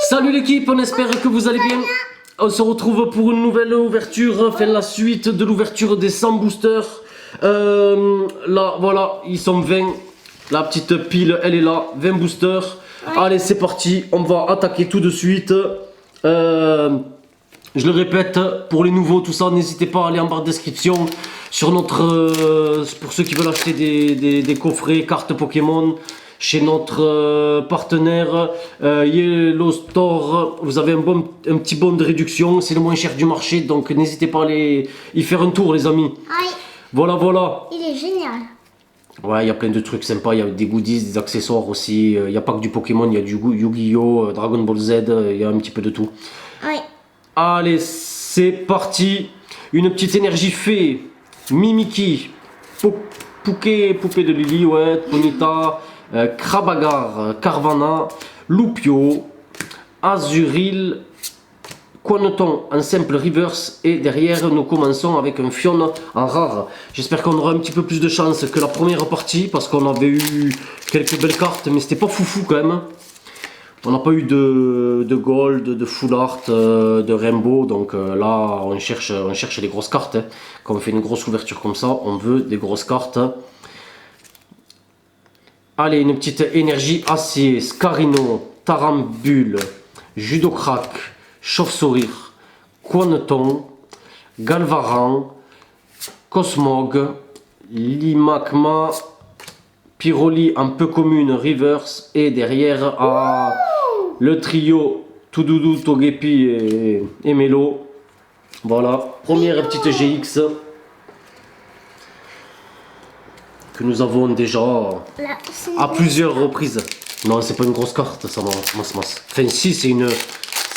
Salut l'équipe, on espère que vous allez bien. On se retrouve pour une nouvelle ouverture, enfin la suite de l'ouverture des 100 boosters. Là, voilà, ils sont 20. La petite pile, elle est là, 20 boosters. Allez, c'est parti, on va attaquer tout de suite. Je le répète, pour les nouveaux, tout ça, n'hésitez pas à aller en barre de description sur notre... pour ceux qui veulent acheter des coffrets, cartes Pokémon, chez notre partenaire Yellow Store, vous avez un petit bon de réduction, c'est le moins cher du marché, donc n'hésitez pas à aller y faire un tour les amis. Oui. Voilà, voilà. Il est génial. Ouais, il y a plein de trucs sympas, il y a des goodies, des accessoires aussi, il n'y a pas que du Pokémon, il y a du Yu-Gi-Oh, Dragon Ball Z, il y a un petit peu de tout. Oui. Allez, c'est parti. Une petite énergie fée. Mimiki. Poupée de Lily, ouais. Ponyta. Krabagar. Carvana. Loupio. Azuril. Quanton en simple reverse. Et derrière, nous commençons avec un Fion en rare. J'espère qu'on aura un petit peu plus de chance que la première partie. Parce qu'on avait eu quelques belles cartes. Mais c'était pas foufou quand même. On n'a pas eu de gold, de full art, de rainbow, donc là on cherche les grosses cartes. Hein. Quand on fait une grosse ouverture comme ça, on veut des grosses cartes. Allez, une petite énergie acier, Scarino, Tarambule, Judocrac, Chauve-Sourire, Quanton, Galvaran, Cosmog, Limakma, Pyroli un peu commune, reverse, et derrière le trio Toudoudou, Togepi et Melo. Voilà, première petite GX que nous avons déjà à plusieurs reprises. Non, c'est pas une grosse carte, ça masse. Enfin, si, c'est une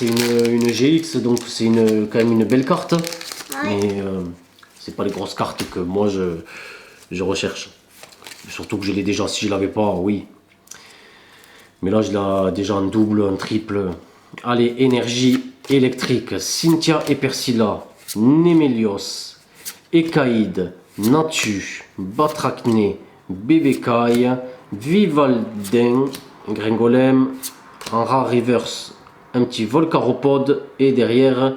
GX, donc c'est quand même une belle carte. Mais c'est pas les grosses cartes que moi je recherche. Surtout que je l'ai déjà, si je l'avais pas, oui. Mais là, je l'ai déjà en double, en triple. Allez, énergie électrique. Cynthia et Persilla, Nemelios, Ekaïd, Natu, Batracné, Bébécaille, Vivaldin, Gringolem, en rare reverse, un petit Volcaropode. Et derrière,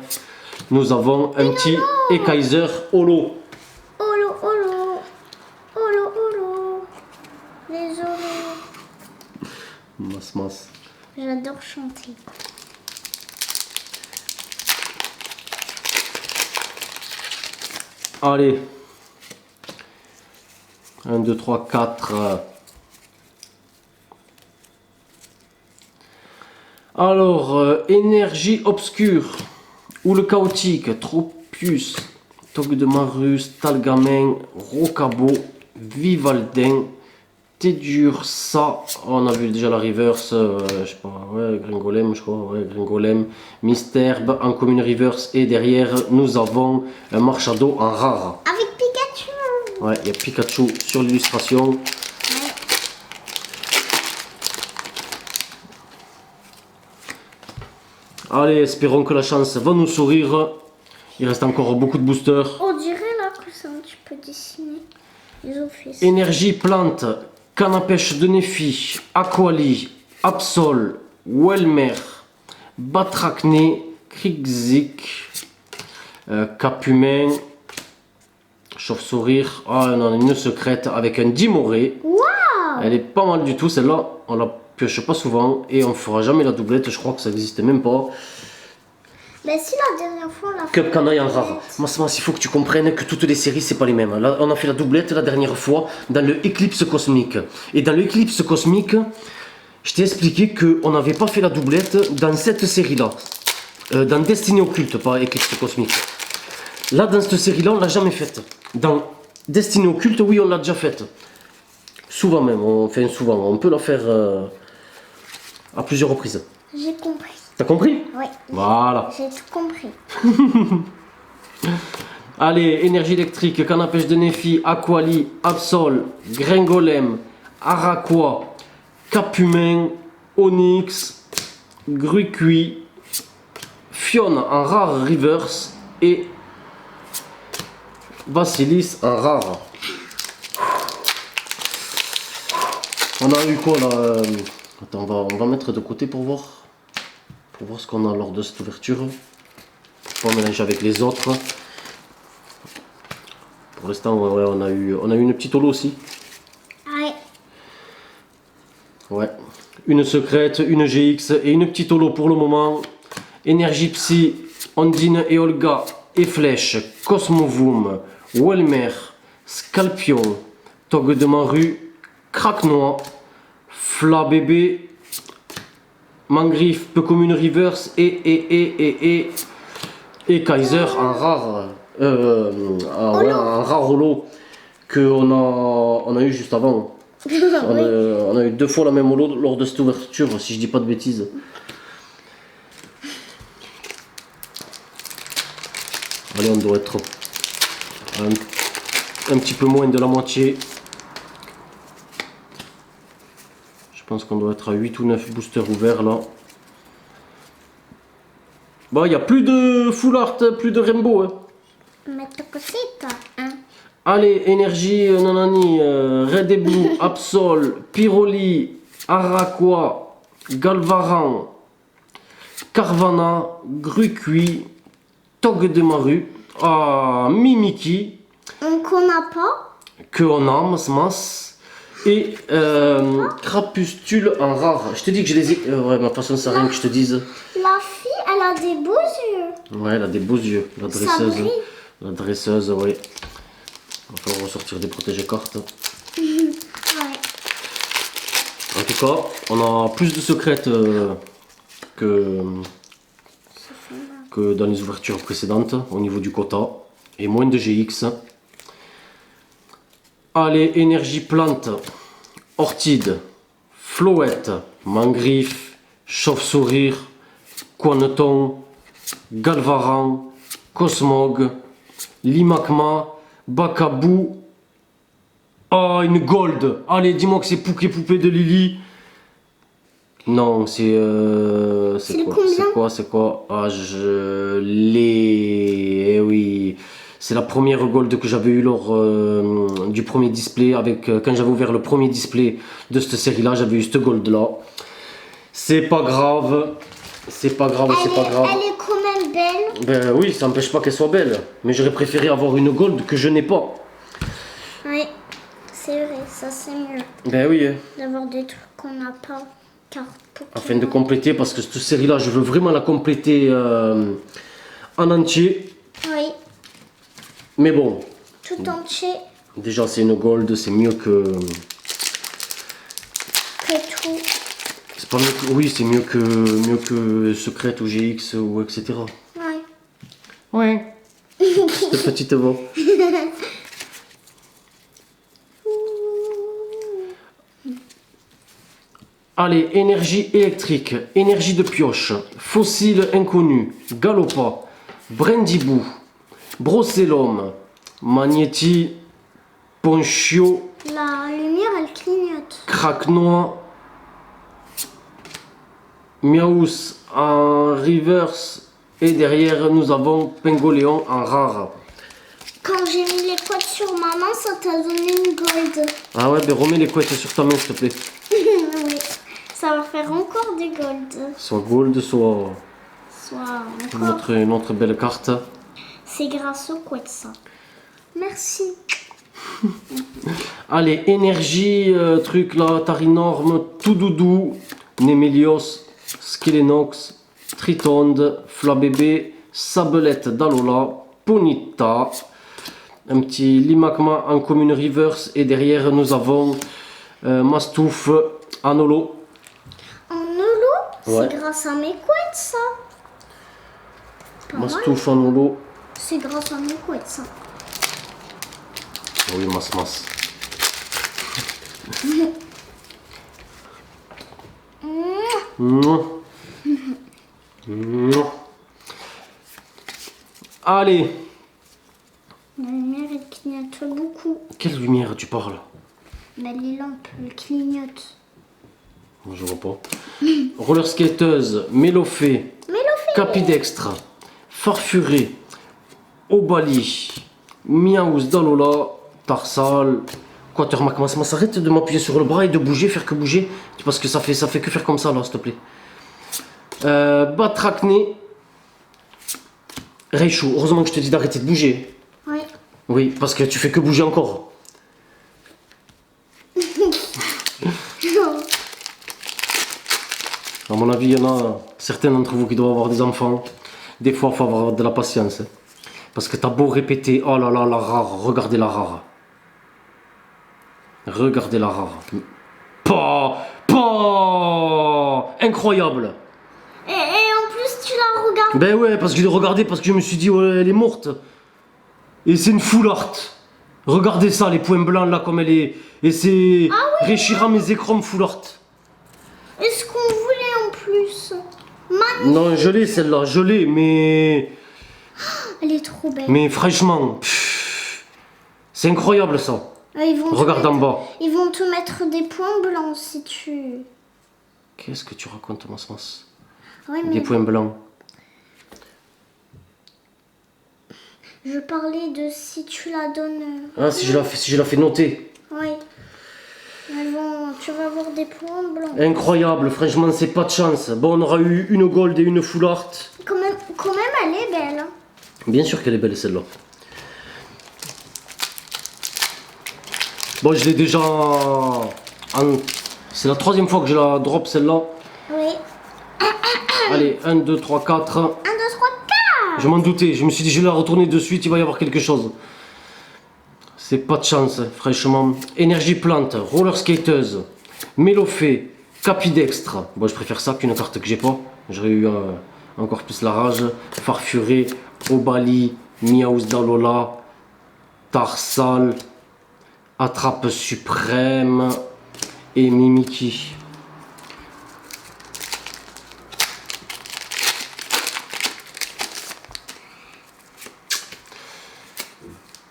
nous avons un petit Ekaiser Holo. Mas. J'adore chanter. Allez. 1, 2, 3, 4. Alors, énergie obscure. Ou le chaotique. Tropius. Togdemarus. Talgamin. Rocabo. Vivaldin. Dur ça, on a vu déjà la reverse, je sais pas, ouais, Gringolem, je crois, ouais, Gringolem, Misterbe en commune reverse, et derrière nous avons un Marchado en rare. Avec Pikachu. Ouais, il y a Pikachu sur l'illustration. Ouais. Allez, espérons que la chance va nous sourire. Il reste encore beaucoup de boosters. On dirait là que c'est un petit peu dessiné. Ils ont fait ça. Énergie plante. Canne à pêche de Nephi, Aquali, Absol, Welmer, Batracné, Krigzik, Capumain, Chauve-Sourire. Ah, on en a une secrète avec un Dimoré. Wow. Elle est pas mal du tout, celle-là. On la pioche pas souvent et on fera jamais la doublette. Je crois que ça n'existe même pas. Mais si la dernière fois on l'a fait. Cup Canaille en rare. Mas, il faut que tu comprennes que toutes les séries, c'est pas les mêmes. Là, on a fait la doublette la dernière fois dans le Eclipse Cosmique. Et dans l'Eclipse Cosmique, je t'ai expliqué qu'on n'avait pas fait la doublette dans cette série-là. Dans Destinée Occulte, pas Eclipse Cosmique. Là, dans cette série-là, on l'a jamais faite. Dans Destinée Occulte, oui, on l'a déjà faite. Souvent même, souvent. On peut la faire à plusieurs reprises. J'ai compris. T'as compris? Oui. Voilà. J'ai tout compris. Allez, énergie électrique, canne à pêche de Nephi, Aquali, Absol, Gringolem, Araqua, Capumain, Onyx, Grucui, Fion en rare reverse et Basilis en rare. On a eu quoi là? Attends, on va mettre de côté pour voir. pour voir ce qu'on a lors de cette ouverture. Pour pas mélanger avec les autres. Pour l'instant, ouais, on a eu une petite holo aussi. Ouais. Ouais. Une secrète, une GX et une petite holo pour le moment. Énergie Psy, Ondine et Olga et Flèche, Cosmovoom, Welmer, Scalpion, Togue de Maru, Craque-Noix, Fla Bébé, Mangriffe, Peu Commune Reverse et Kaiser en rare. Ouais, un rare holo on a eu juste avant. On a eu 2 fois la même holo lors de cette ouverture, si je dis pas de bêtises. Allez, on doit être un petit peu moins de la moitié. Je pense qu'on doit être à 8 ou 9 boosters ouverts là. Bon, il n'y a plus de full art, plus de rainbow. Hein. Mais t'as cosita, hein. Allez, énergie, nanani, Red et Blue, Absol, Pyroli, Araqua, Galvaran, Carvana, Grucui, Togue de Maru, Mimiki, Qu'on n'a pas. que on a, mas, et Crapustule en rare. Je te dis que je les ai. Ouais, ma façon, c'est rien que je te dise. La fille, elle a des beaux yeux. Ouais, elle a des beaux yeux, la Ça dresseuse. brille. La dresseuse, ouais. Il va falloir ressortir des protégés cartes. Ouais. En tout cas, on a plus de secrètes que dans les ouvertures précédentes au niveau du quota et moins de GX. Allez, énergie plante, orchide, floette, mangriffe, chauve-sourire, coineton, galvaran, cosmog, limacma, bacabou. Une gold. Allez, dis-moi que c'est Pouké Poupée de Lily. Non, c'est c'est quoi? Ah, je l'ai. Eh oui. C'est la première gold que j'avais eu lors du premier display. Quand j'avais ouvert le premier display de cette série-là, j'avais eu cette gold-là. C'est pas grave. C'est pas grave, c'est pas grave. Elle est quand même belle. Ben oui, ça n'empêche pas qu'elle soit belle. Mais j'aurais préféré avoir une gold que je n'ai pas. Oui, c'est vrai, ça c'est mieux. Ben oui. D'avoir des trucs qu'on n'a pas. Car Afin de compléter, parce que cette série-là, je veux vraiment la compléter en entier. Oui, Mais bon, tout entier déjà c'est une gold, c'est mieux que... que tout. C'est pas mieux que... Oui, c'est mieux que Secrète ou GX ou etc. Ouais. Ouais. Cette petite voix. Allez, énergie électrique, énergie de pioche, fossile inconnu, Galopa, Brindibou, Brocellum, Magnéti, Ponchio, La lumière, elle clignote. Craque-Noix, Miaous en reverse et derrière nous avons Pingoléon en rare. Quand j'ai mis les couettes sur ma main, ça t'a donné une gold. Ah ouais, ben remets les couettes sur ta main s'il te plaît. Oui, ça va faire encore des golds. Soit gold, soit Soit encore. une autre belle carte. C'est grâce aux couettes, ça. Merci. Allez, énergie, truc là, Tarinorme, tout doudou, Némélios, Skelenox, Tritonde, Flabébé, Sabelette d'Alola, Ponita, un petit Limacma en commune reverse et derrière nous avons Mastouf en holo. En holo, Ouais. c'est grâce à mes couettes, ça. Pas mal. Mastouf en holo. C'est grâce à mes couettes, ça. Oui, mas. Allez, La lumière, elle clignote beaucoup. quelle lumière tu parles? Mais les lampes, elles clignotent. Je vois pas. Roller skateuse, Mélofée, Capidextre, Farfuré, Obali, Miaous Dalola, Tarsal, Quatermac. Arrête de m'appuyer sur le bras et de bouger, faire que bouger. Parce que ça fait que faire comme ça là, s'il te plaît. Batracné. Reichou, heureusement que je te dis d'arrêter de bouger. Oui. Oui, parce que tu fais que bouger encore. À mon avis, il y en a certains d'entre vous qui doivent avoir des enfants. Des fois, il faut avoir de la patience. Parce que t'as beau répéter, oh là là, la rare, regardez la rare. Regardez la rare. Pas incroyable. Et en plus, tu la regardes. Ben ouais, parce que je l'ai regardé, parce que je me suis dit, ouais, elle est morte. Et c'est une full art. Regardez ça, les points blancs là, comme elle est. Et c'est Réchira mes écrans full art. Est-ce qu'on voulait en plus? Magnifique. Non, je l'ai celle-là, je l'ai, mais. Elle est trop belle. Mais franchement, c'est incroyable ça. Ils vont Regarde en bas. Ils vont te mettre des points blancs si tu... Qu'est-ce que tu racontes, Mas? Ouais, Des mais points blancs. je parlais de si tu la donnes... Ah, si je la fais noter. Oui. Tu vas avoir des points blancs. Incroyable, franchement, c'est pas de chance. Bon, on aura eu une gold et une full art. Quand même, elle est belle. Hein. Bien sûr qu'elle est belle celle-là. Bon, je l'ai déjà... C'est la troisième fois que je la drop celle-là. Oui. Allez, 1, 2, 3, 4. 1, 2, 3, 4. Je m'en doutais, je me suis dit je vais la retourner de suite, il va y avoir quelque chose. C'est pas de chance, franchement. Énergie plante, roller skateuse, mélofée, capidextre. Bon, je préfère ça qu'une carte que j'ai pas. J'aurais eu encore plus la rage. Farfuré, Obali, Miaus Dalola, Tarsal, Attrape suprême et Mimiki.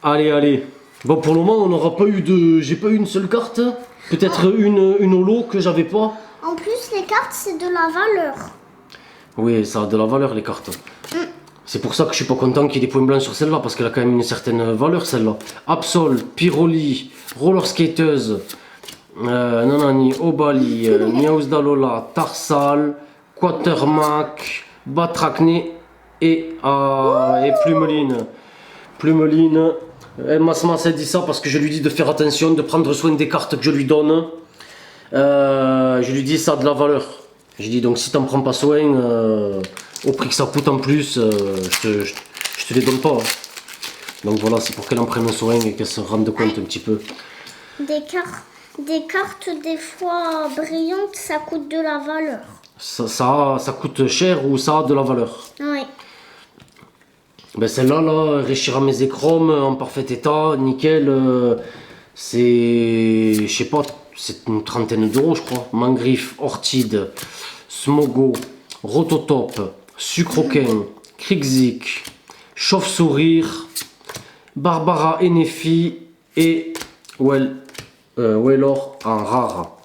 Allez, allez. Bon, pour le moment, on n'aura pas eu de... J'ai pas eu une seule carte. Peut-être une holo que j'avais pas. En plus, les cartes, c'est de la valeur. Oui, ça a de la valeur, les cartes. C'est pour ça que je suis pas content qu'il y ait des points blancs sur celle-là, parce qu'elle a quand même une certaine valeur, celle-là. Absol, Pyroli, Roller Skateuse, Nanani, Obali, Miaus Dalola, Tarsal, Quatermac, Batracné et Plumeline. Plumeline. Mas a dit ça parce que je lui dis de faire attention, de prendre soin des cartes que je lui donne. Je lui dis ça a de la valeur. Je dis donc si t'en prends pas soin, au prix que ça coûte en plus, je te les donne pas. Hein. Donc voilà, c'est pour qu'elle en prenne soin et qu'elle se rende compte un petit peu. Des cartes des fois brillantes, ça coûte de la valeur. Ça coûte cher ou ça a de la valeur. Oui. Ben celle-là, là, Réchira mes écrans en parfait état, nickel. C'est, je sais pas, c'est une trentaine d'euros, je crois. Mangriffe, Ortide, Smogo, Rototop, Sucroquin, Krixik, Chauve-Sourire, Barbara Enefi et Wellor en rare.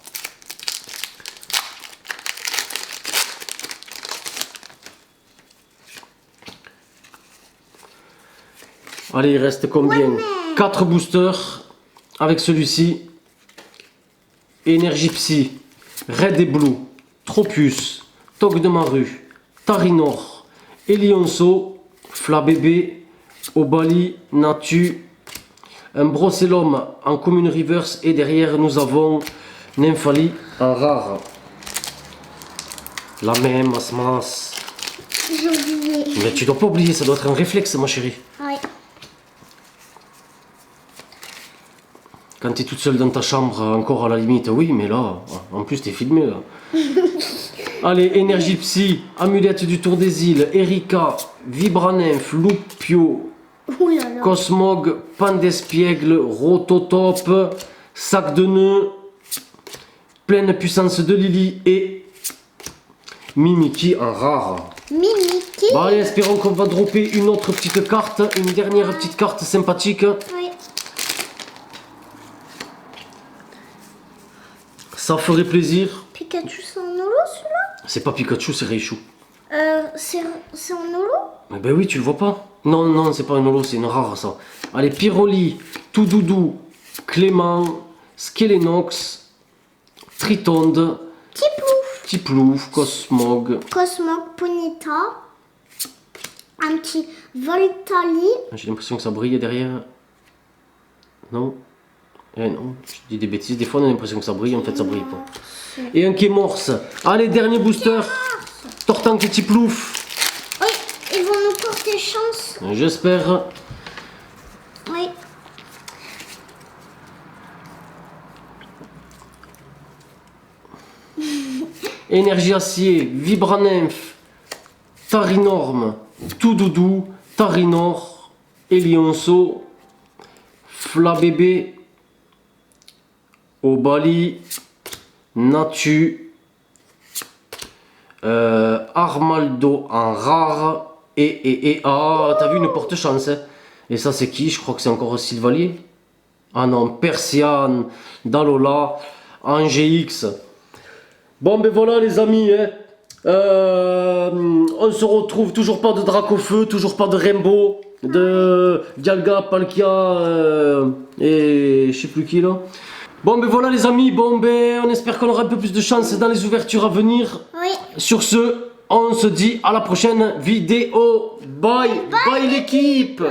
Allez, il reste combien? 4 boosters avec celui-ci. Énergie Psy, Red et Blue, Tropius, Toc de Maru, Tarinor, Elionso, Flabébé, Obali, Natu, un Brossellum en commune reverse et derrière nous avons Nymphali en rare. La même, Mas. J'ai oublié. Mais tu dois pas oublier, ça doit être un réflexe, ma chérie. Oui. Quand tu es toute seule dans ta chambre, encore à la limite, oui, mais là, en plus, tu es filmé. Là. Allez, Énergie Psy, Amulette du Tour des Îles, Erika, Vibranymph, Loupio, Ouh là là. Cosmog, Pan d'Espiègle, Rototop, Sac de Nœuds, Pleine Puissance de Lily et Mimiki en rare. Mimiki. Bon, allez, espérons qu'on va dropper une autre petite carte, une dernière petite carte sympathique. Oui. Ça ferait plaisir. Pikachu, c'est en holo celui-là? C'est pas Pikachu, c'est Raichu. C'est en holo? Mais ben oui, tu le vois pas. Non, non, c'est pas un holo, c'est une rare ça. Allez, Pyroli, Toudoudou, Clément, Skelenox, Tritonde, petit plouf, Cosmog. Cosmog, Ponyta. Un petit Voltali. J'ai l'impression que ça brille derrière. Non. Eh non, je dis des bêtises. Des fois, on a l'impression que ça brille, en fait, ça brille pas. Et un Kémorse. Allez, dernier booster. Tortank et petit plouf. Oui, ils vont nous porter chance. J'espère. Oui. Énergie acier, Vibranymph, Tarinorm, Toudoudou, Tarinor, Elionso, Flabébé, Obali, Natu, Armaldo en rare et ah, t'as vu une porte-chance, hein. Et ça c'est qui? Je crois que c'est encore Sylvalier. Ah non, Persiane, Dalola, Angix. Bon ben voilà les amis, hein. On se retrouve, toujours pas de Dracofeu, toujours pas de Rainbow, de Dialga, Palkia et je sais plus qui là. Bon ben voilà les amis, bon ben on espère qu'on aura un peu plus de chance dans les ouvertures à venir. Oui. Sur ce, on se dit à la prochaine vidéo. Bye, bye l'équipe.